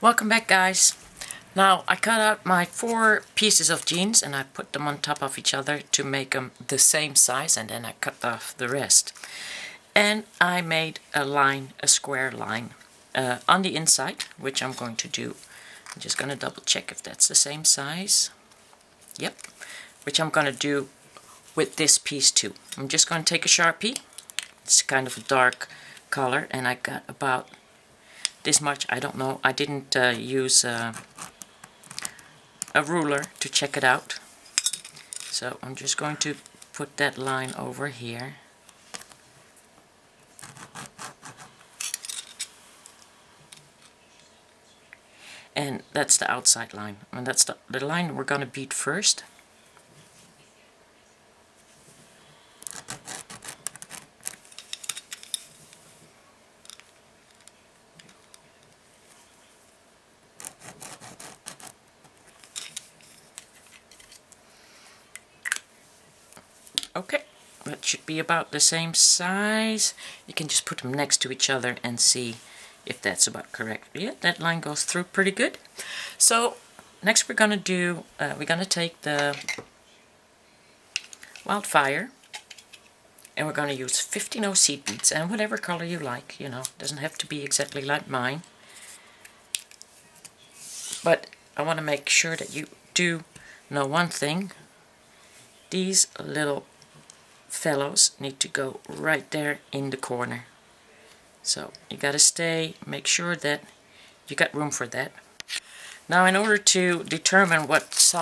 Welcome back, guys. Now I cut out my 4 pieces of jeans and I put them on top of each other to make them the same size, and then I cut off the rest. And I made a line, a square line on the inside, which I'm going to do. I'm just going to double check if that's the same size. Yep. Which I'm going to do with this piece too. I'm just going to take a Sharpie. It's kind of a dark color, and I got about this much. I don't know. I didn't use a ruler to check it out. So I'm just going to put that line over here. And that's the outside line. And that's the line we're going to beat first. Okay, that should be about the same size. You can just put them next to each other and see if that's about correct. Yeah, that line goes through pretty good. So next we're going to do, we're going to take the wildfire and we're going to use 15 seed beads, and whatever color you like, you know, doesn't have to be exactly like mine. But I want to make sure that you do know one thing. These little fellows need to go right there in the corner. So you got to make sure that you got room for that. Now, in order to determine what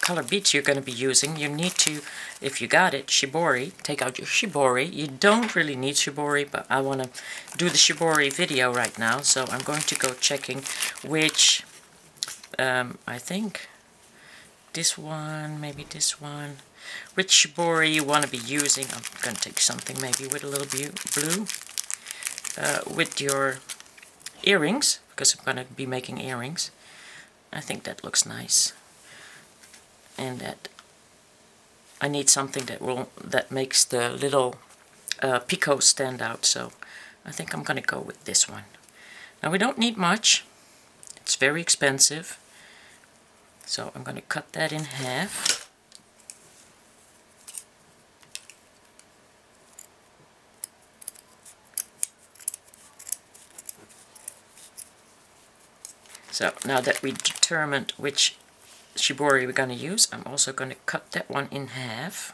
color beads you're going to be using, you need to, if you got it, shibori, take out your shibori. You don't really need shibori, but I want to do the shibori video right now, so I'm going to go checking which, I think this one, maybe this one, which shibori you want to be using. I'm going to take something maybe with a little blue, with your earrings, because I'm going to be making earrings. I think that looks nice, and that I need something that makes the little picot stand out. So I think I'm going to go with this one. Now we don't need much. It's very expensive, so I'm going to cut that in half. So now that we determined which shibori we're going to use, I'm also going to cut that one in half.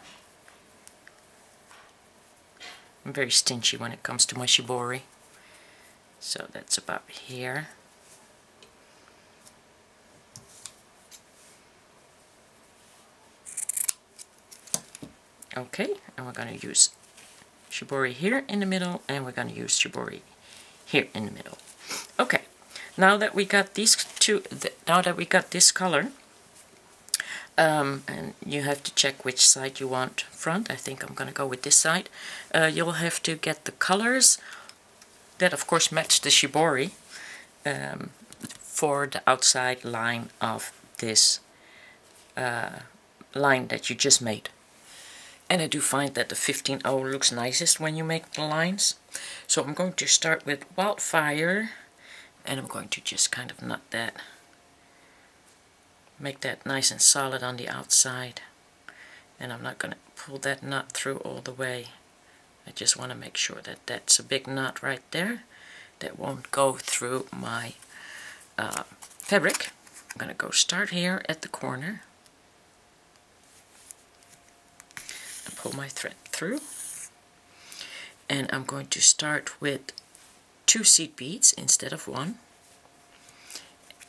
I'm very stingy when it comes to my shibori. So that's about here. Okay, and we're going to use shibori here in the middle, and we're going to use shibori here in the middle. Okay. Now that we got these two, now that we got this color, and you have to check which side you want front. I think I'm going to go with this side. You'll have to get the colors that, of course, match the shibori for the outside line of this line that you just made. And I do find that the 15 looks nicest when you make the lines. So I'm going to start with wildfire. And I'm going to just kind of nut that, make that nice and solid on the outside. And I'm not going to pull that nut through all the way. I just want to make sure that that's a big nut right there that won't go through my fabric. I'm going to go start here at the corner and pull my thread through. And I'm going to start with 2 seed beads instead of 1.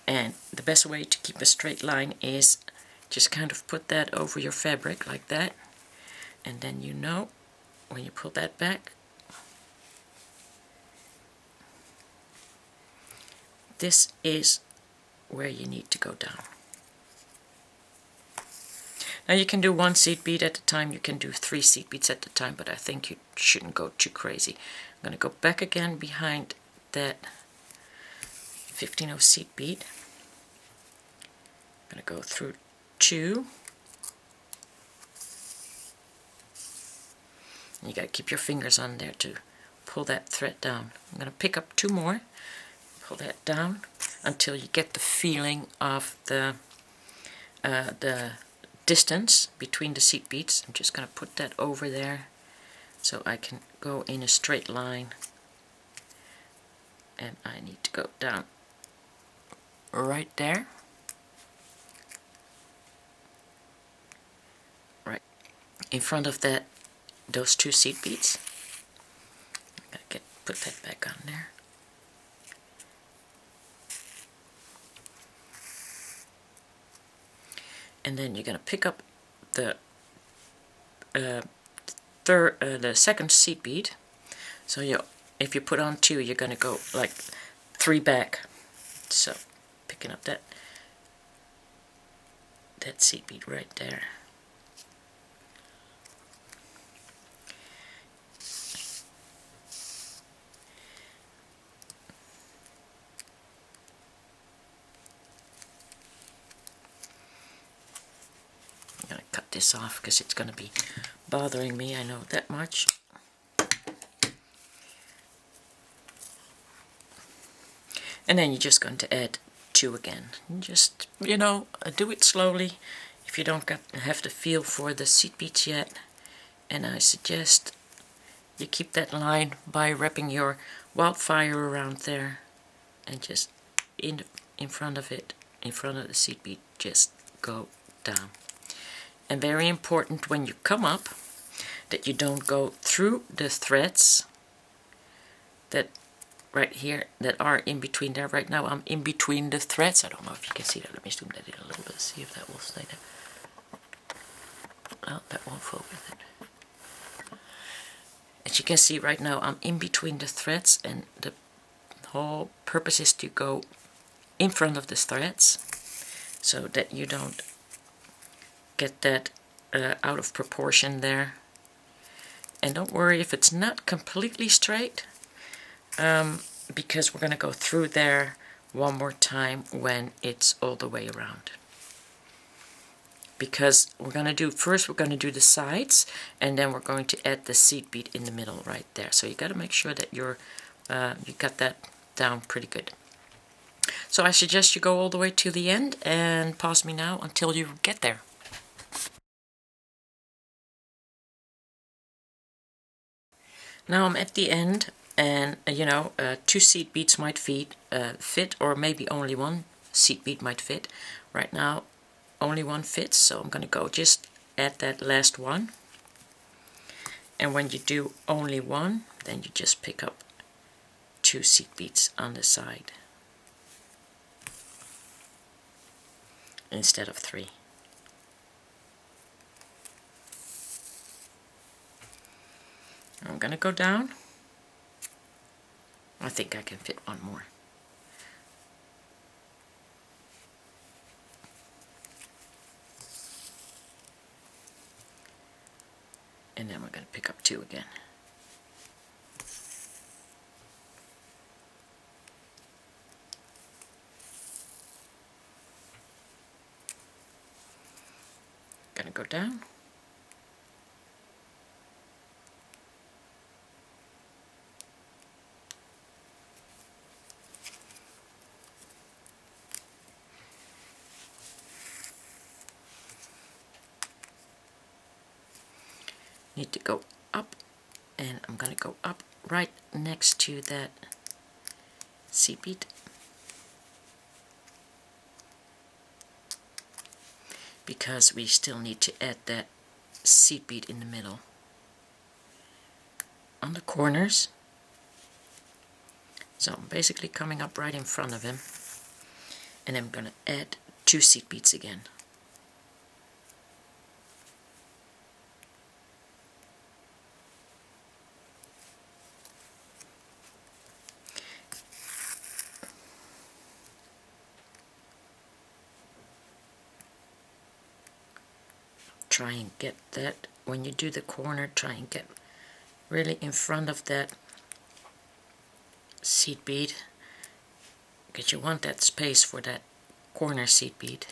And the best way to keep a straight line is just kind of put that over your fabric like that, and then you know when you pull that back, this is where you need to go down. Now you can do 1 seed bead at a time, you can do 3 seed beads at a time, but I think you shouldn't go too crazy. I'm going to go back again behind that 15 seed bead. I'm going to go through 2. And you got to keep your fingers on there to pull that thread down. I'm going to pick up 2 more, pull that down, until you get the feeling of the distance between the seat beats. I'm just going to put that over there so I can go in a straight line, and I need to go down right there, right in front of those 2 seat beats. I'm going to put that back on there. And then you're going to pick up the second seat beat. So if you put on 2, you're going to go like 3 back. So picking up that seat beat right there. I'm going to cut this off because it's going to be bothering me, I know that much. And then you're just going to add 2 again. Just, do it slowly if you don't have the feel for the seat beats yet. And I suggest you keep that line by wrapping your wildfire around there, and just in front of it, in front of the seat beat, just go down. And very important when you come up that you don't go through the threads that right here that are in between there. Right now I'm in between the threads. I don't know if you can see that. Let me zoom that in a little bit, see if that will stay there. Well, that won't focus it. As you can see right now, I'm in between the threads, and the whole purpose is to go in front of the threads so that you don't get that out of proportion there. And don't worry if it's not completely straight, because we're going to go through there one more time when it's all the way around. Because we're going to do the sides, and then we're going to add the seat beat in the middle right there. So you got to make sure that you got that down pretty good. So I suggest you go all the way to the end and pause me now until you get there. Now I'm at the end, and 2 seat beats might fit, or maybe only 1 seat beat might fit. Right now only 1 fits, so I'm going to go just add that last one. And when you do only 1, then you just pick up 2 seat beats on the side instead of 3. I'm going to go down. I think I can fit 1 more. And then we're going to pick up 2 again. Going to go down. Need to go up, and I'm going to go up right next to that seat beat, because we still need to add that seat beat in the middle on the corners. So I'm basically coming up right in front of him, and I'm going to add 2 seat beats again. Try and get that, when you do the corner, try and get really in front of that seat beat, because you want that space for that corner seat beat.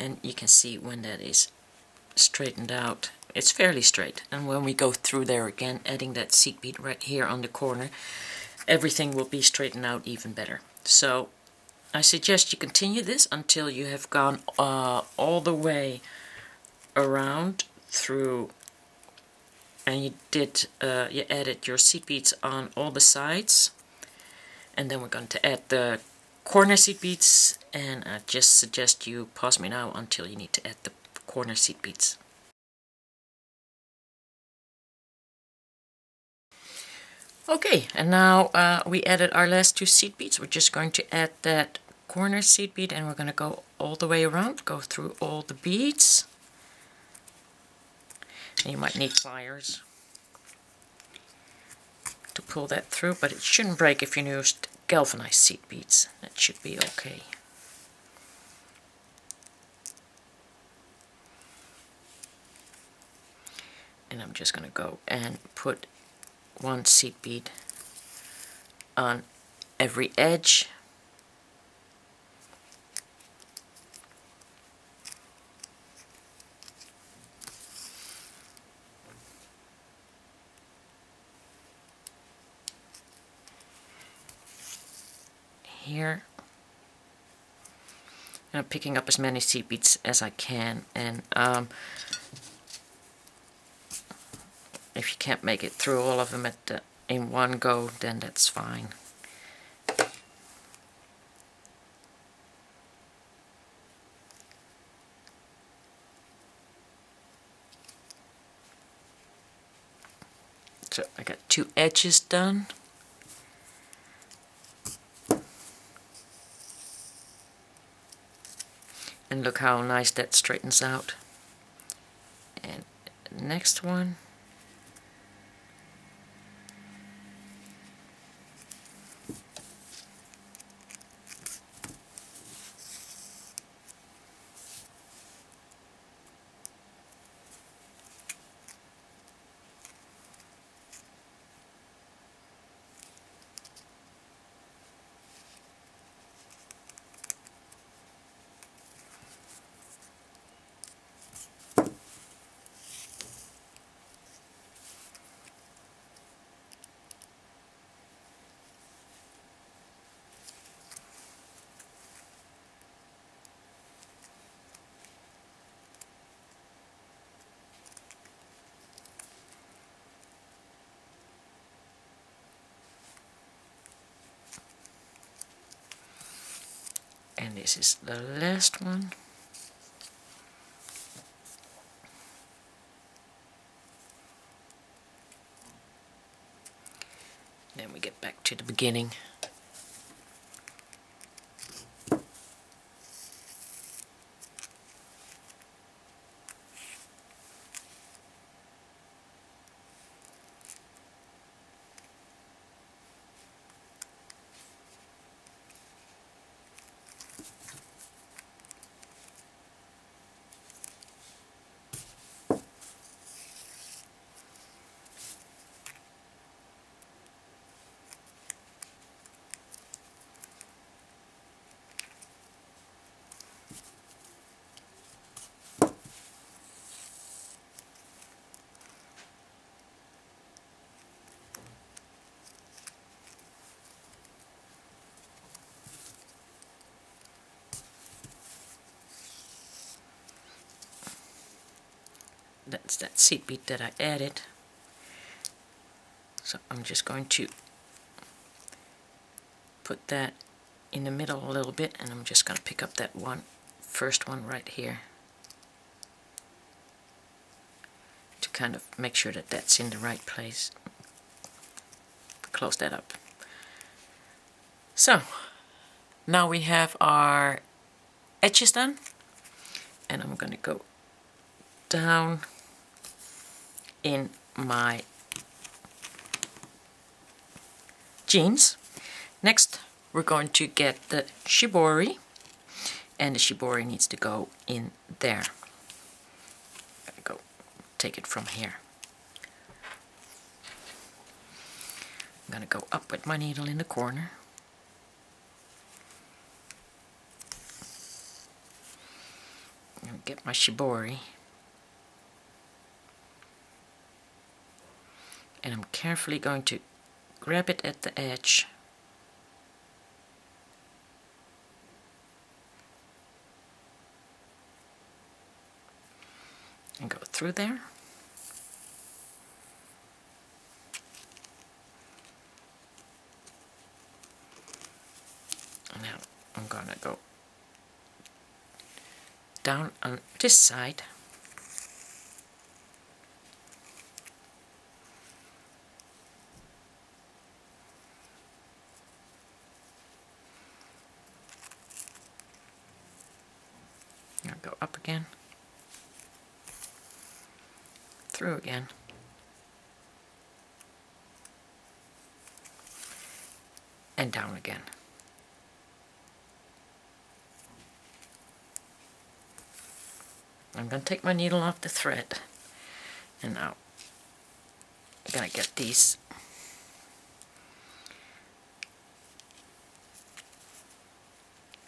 and you can see when that is straightened out. It's fairly straight, and when we go through there again, adding that seat bead right here on the corner, everything will be straightened out even better. So I suggest you continue this until you have gone all the way around through, and you added your seat beads on all the sides, and then we're going to add the corner seat beads, and I just suggest you pause me now until you need to add the corner seat beads. Okay, and now we added our last 2 seat beads. We're just going to add that corner seat bead, and we're going to go all the way around, go through all the beads. And you might need pliers to pull that through, but it shouldn't break if you used galvanized seat beads. That should be okay. And I'm just going to go and put 1 seat bead on every edge. Here. And I'm picking up as many seat beads as I can, and if you can't make it through all of them in one go, then that's fine. So I got 2 edges done. And look how nice that straightens out. And next one. And this is the last one. Then we get back to the beginning. That's that seat bead that I added. So I'm just going to put that in the middle a little bit, and I'm just going to pick up that first one right here to kind of make sure that that's in the right place. Close that up. So now we have our edges done, and I'm going to go down in my jeans. Next we're going to get the shibori, and the shibori needs to go in there. I'm gonna go take it from here. I'm gonna go up with my needle in the corner. get my shibori, and I'm carefully going to grab it at the edge and go through there. And now I'm gonna go down on this side and go up again, through again, and down again. I'm going to take my needle off the thread, and now I'm going to get these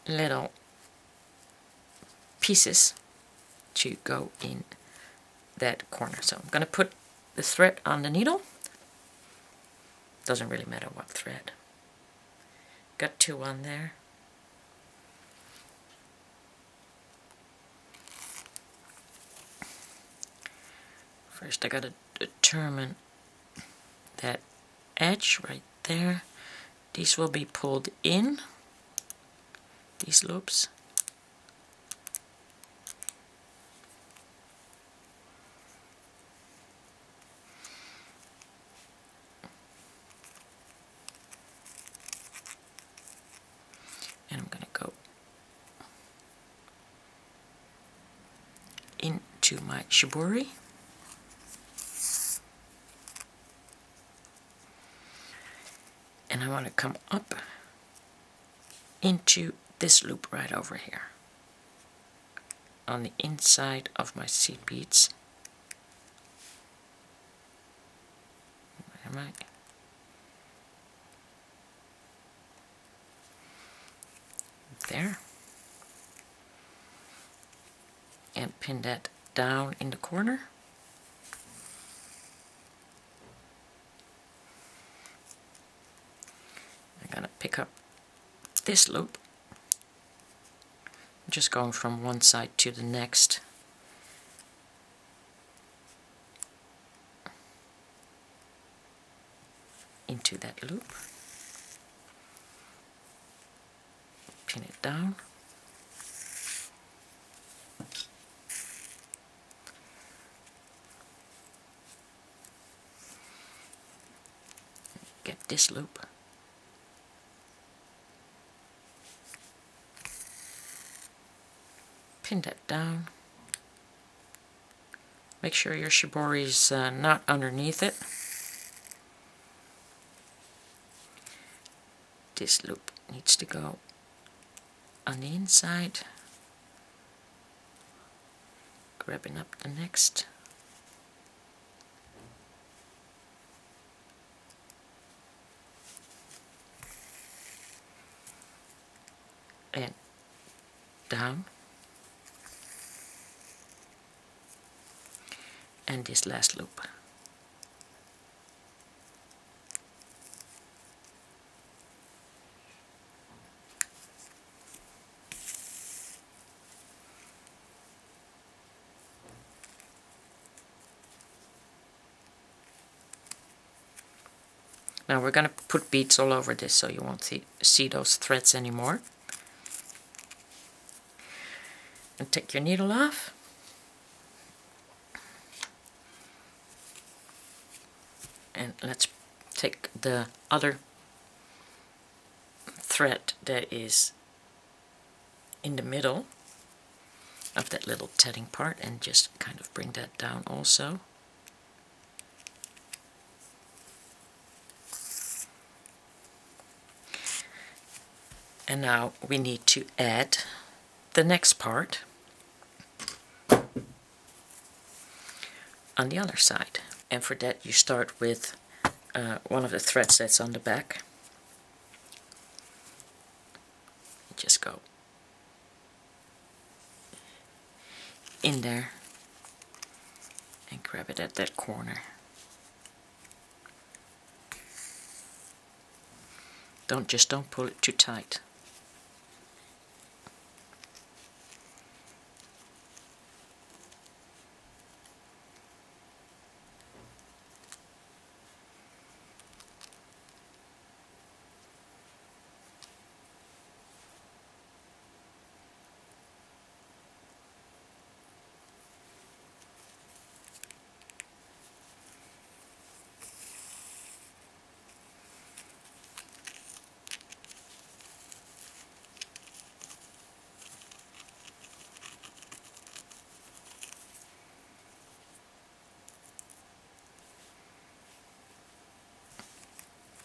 little pieces to go in that corner. So I'm going to put the thread on the needle. Doesn't really matter what thread. Got 2 on there. First I got to determine that edge right there. These will be pulled in, these loops. And I'm going to go into my shibori. And I want to come up into this loop right over here on the inside of my seed beads. Where am I? There. And pin that down in the corner. I'm going to pick up this loop, just going from one side to the next. Into that loop. Pin it down. Get this loop. Pin that down. Make sure your shibori is not underneath it. This loop needs to go on the inside. Grabbing up the next. And down. And this last loop. Now we're going to put beads all over this so you won't see those threads anymore. And take your needle off. And let's take the other thread that is in the middle of that little tetting part and just kind of bring that down also. And now we need to add the next part on the other side. And for that you start with one of the threads that's on the back. Just go in there and grab it at that corner. Don't pull it too tight.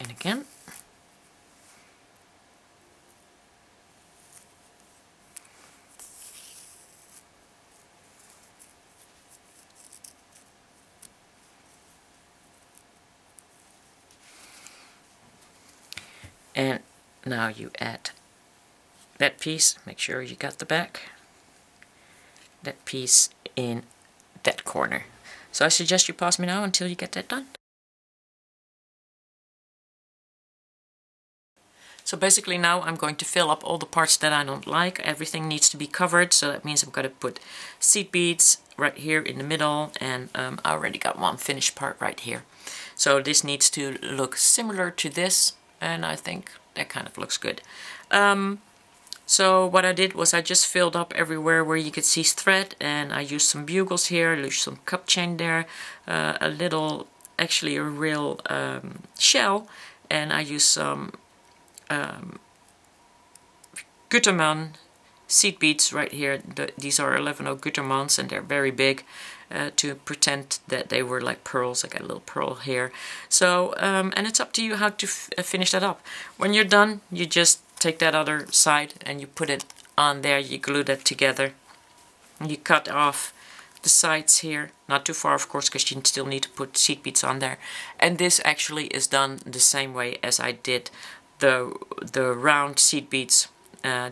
And again. And now you add that piece, make sure you got the back, that piece in that corner. So I suggest you pause me now until you get that done. So basically now I'm going to fill up all the parts that I don't like. Everything needs to be covered, so that means I'm going to put seed beads right here in the middle, and I already got one finished part right here. So this needs to look similar to this, and I think that kind of looks good. So what I did was I just filled up everywhere where you could see thread, and I used some bugles here, I used some cup chain there, a little, actually a real shell, and I used some Gutermann seed beads right here. These are 11/0 Gutermanns, and they're very big, to pretend that they were like pearls. I got a little pearl here. So, and it's up to you how to finish that up. When you're done, you just take that other side and you put it on there, you glue that together, and you cut off the sides here, not too far of course, because you still need to put seed beads on there. And this actually is done the same way as I did the round seed beads.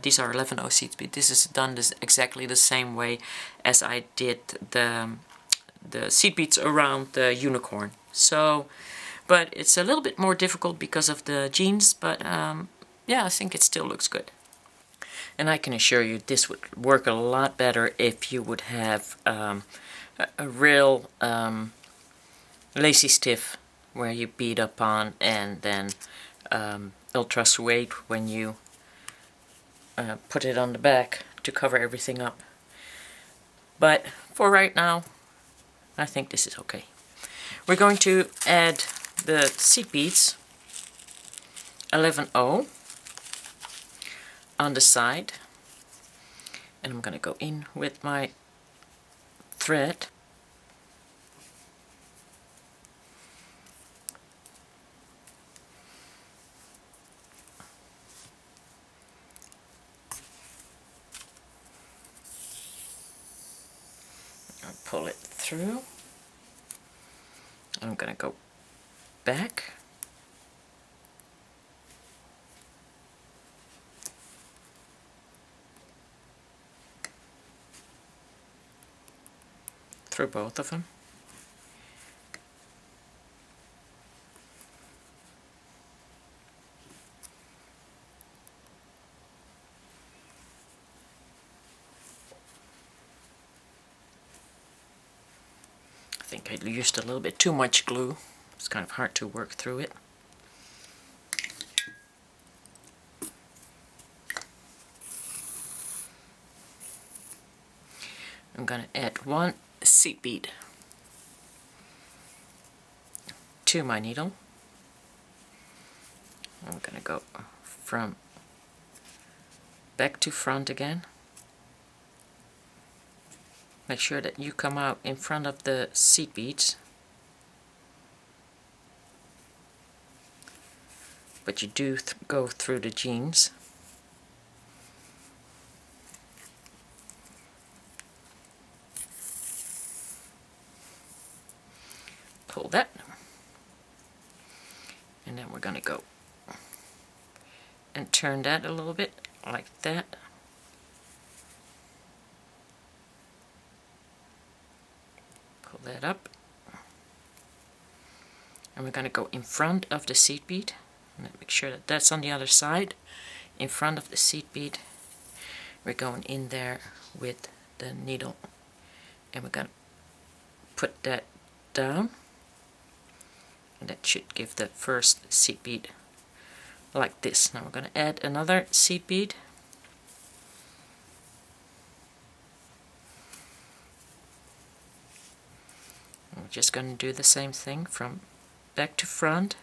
These are 11/0 seed beads. This is done exactly the same way as I did the seed beads around the unicorn. So, but it's a little bit more difficult because of the jeans, but yeah, I think it still looks good. And I can assure you this would work a lot better if you would have a real lacy stiff where you bead up on, and then ultra suede when you put it on the back to cover everything up. But for right now, I think this is okay. We're going to add the seed beads, 11/0, on the side, and I'm going to go in with my thread. I'll pull it through. I'm going to go back. Through both of them. I think I used a little bit too much glue. It's kind of hard to work through it. I'm going to add one seed bead to my needle. I'm going to go from back to front again. Make sure that you come out in front of the seed beads, but you do go through the jeans. Pull that, and then we're going to go and turn that a little bit like that. that up. And we're going to go in front of the seed bead. Make sure that that's on the other side. In front of the seed bead, we're going in there with the needle. And we're going to put that down. And that should give the first seed bead like this. Now we're going to add another seed bead. And we're just going to do the same thing from back to front.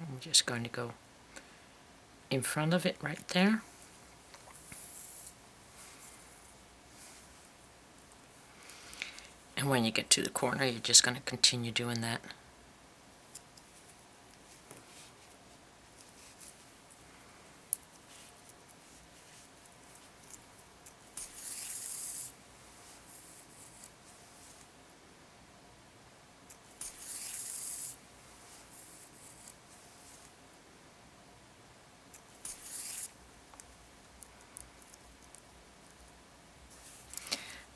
I'm just going to go in front of it right there. And when you get to the corner, you're just going to continue doing that.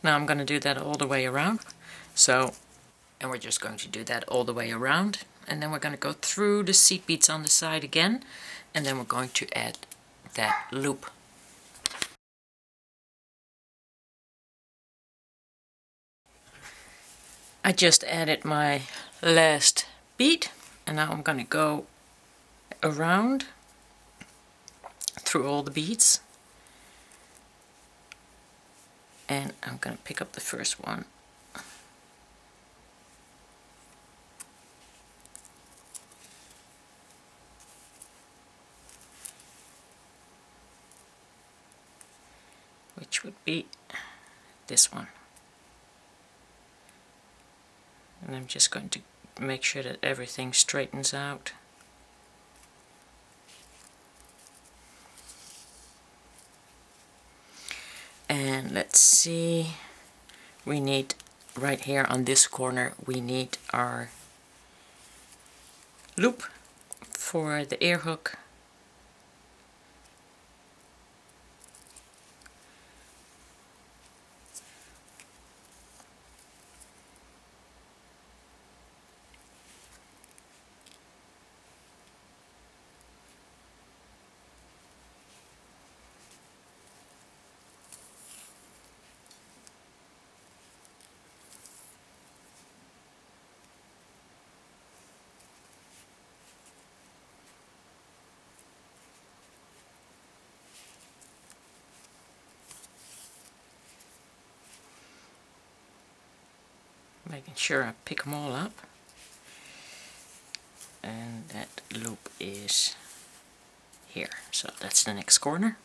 Now I'm going to do that all the way around. And we're just going to do that all the way around. And then we're going to go through the seed beads on the side again. And then we're going to add that loop. I just added my last bead. And now I'm going to go around through all the beads. And I'm going to pick up the first one. Which would be this one. And I'm just going to make sure that everything straightens out. And let's see, we need right here on this corner, we need our loop for the ear hook. Making sure I pick them all up. And that loop is here. So that's the next corner.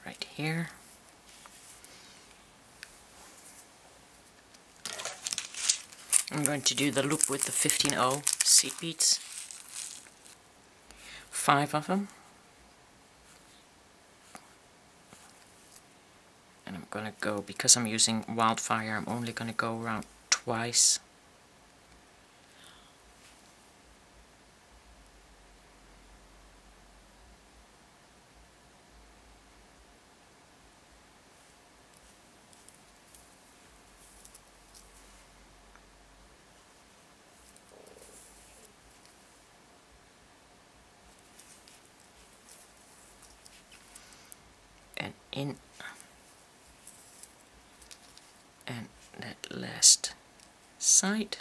Right here. I'm going to do the loop with the 15-0 seed beads. 5 of them. And I'm going to go, because I'm using wildfire, I'm only going to go around twice. In and that last side.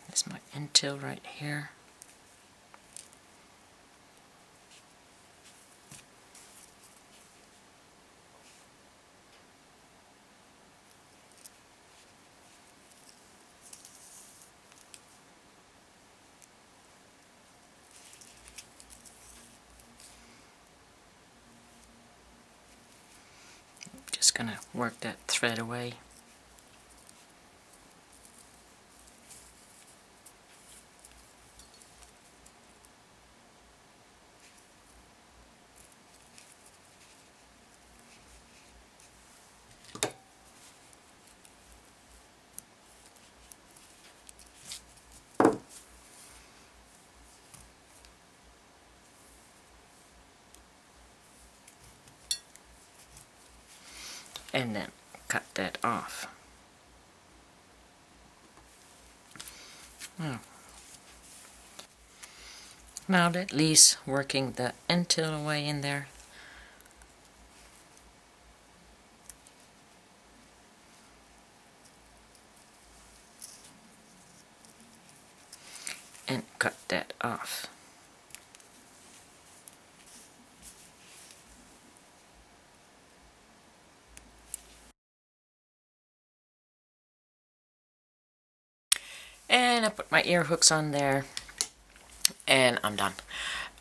There's my end tail right here. Just gonna work that thread away. And then cut that off. Now that leaves working the end tail away in there. And cut that off. And I put my ear hooks on there, and I'm done.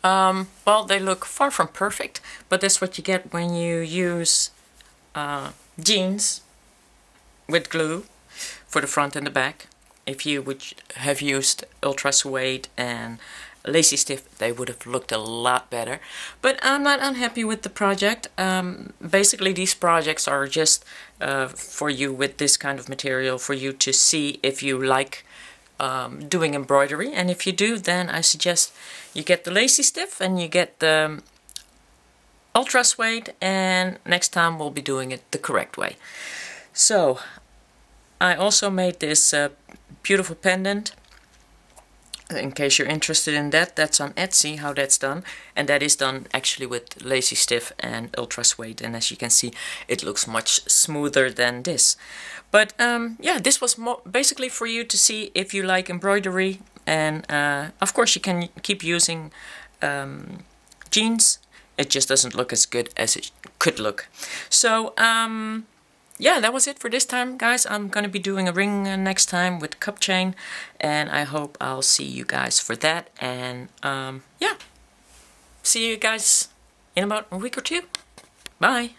Well, they look far from perfect, but that's what you get when you use jeans with glue for the front and the back. If you would have used ultra suede and lacy stiff, they would have looked a lot better. But I'm not unhappy with the project. Basically, these projects are just for you with this kind of material, for you to see if you like doing embroidery, and if you do, then I suggest you get the lacy stiff and you get the ultra suede, and next time we'll be doing it the correct way. So I also made this beautiful pendant. In case you're interested in that, that's on Etsy, how that's done, and that is done actually with lacy stiff and ultra suede, and as you can see, it looks much smoother than this. But yeah, this was basically for you to see if you like embroidery, and of course you can keep using jeans. It just doesn't look as good as it could look. So yeah, that was it for this time, guys. I'm gonna be doing a ring next time with cup chain, and I hope I'll see you guys for that. And yeah, see you guys in about a week or two. Bye.